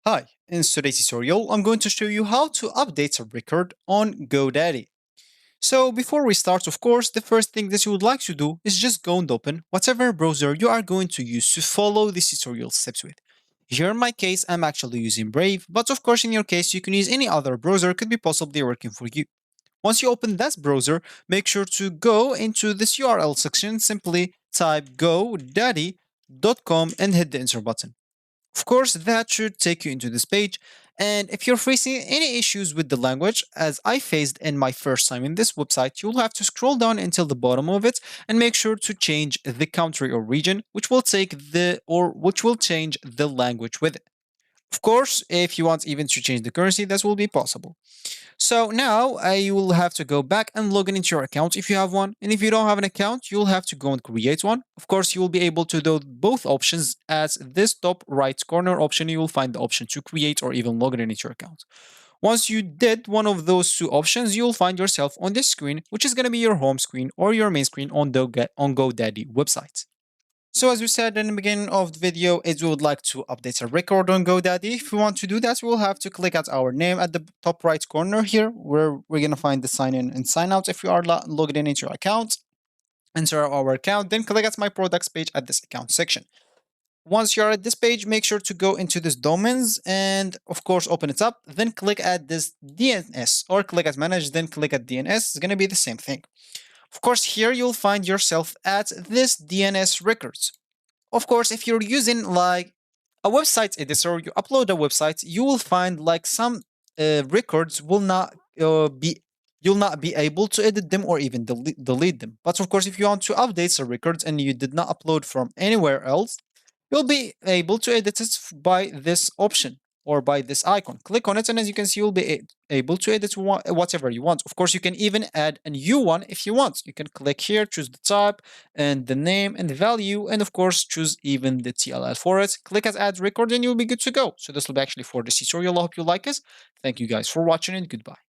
Hi, in today's tutorial, I'm going to show you how to update a record on GoDaddy. So before we start, of course, the first thing that you would like to do is just go and open whatever browser you are going to use to follow this tutorial steps with. Here in my case, I'm actually using Brave, but of course in your case, you can use any other browser could be possibly working for you. Once you open that browser, make sure to go into this URL section, simply type godaddy.com and hit the enter button. Of course, that should take you into this page. And if you're facing any issues with the language, as I faced in my first time in this website, you'll have to scroll down until the bottom of it and make sure to change the country or region, which will change the language with it. Of course, if you want even to change the currency, that will be possible. So now you will have to go back and log in into your account if you have one. And if you don't have an account, you'll have to go and create one. Of course, you will be able to do both options. As this top right corner option, you will find the option to create or even log in into your account. Once you did one of those two options, you'll find yourself on this screen, which is going to be your home screen or your main screen on the GoDaddy website. So as we said in the beginning of the video, is we would like to update a record on GoDaddy. If we want to do that, we'll have to click at our name at the top right corner here, where we're going to find the sign in and sign out if you are logged in into your account. Enter our account, then click at my products page at this account section. Once you're at this page, make sure to go into this domains and of course open it up. Then click at this DNS or click at manage, then click at DNS. It's going to be the same thing. Of course, here you'll find yourself at this DNS records. Of course, if you're using like a website editor, you upload a website, you will find like some records will not be you'll not be able to edit them or even delete them. But of course, if you want to update the records and you did not upload from anywhere else, you'll be able to edit it by this option or by this icon. Click on it, and as you can see, you'll be able to edit whatever you want. Of course, you can even add a new one if you want. You can click here, choose the type and the name and the value, and of course, choose even the TLL for it. Click as add record, and you'll be good to go. So this will be actually for this tutorial. I hope you like it. Thank you guys for watching, and goodbye.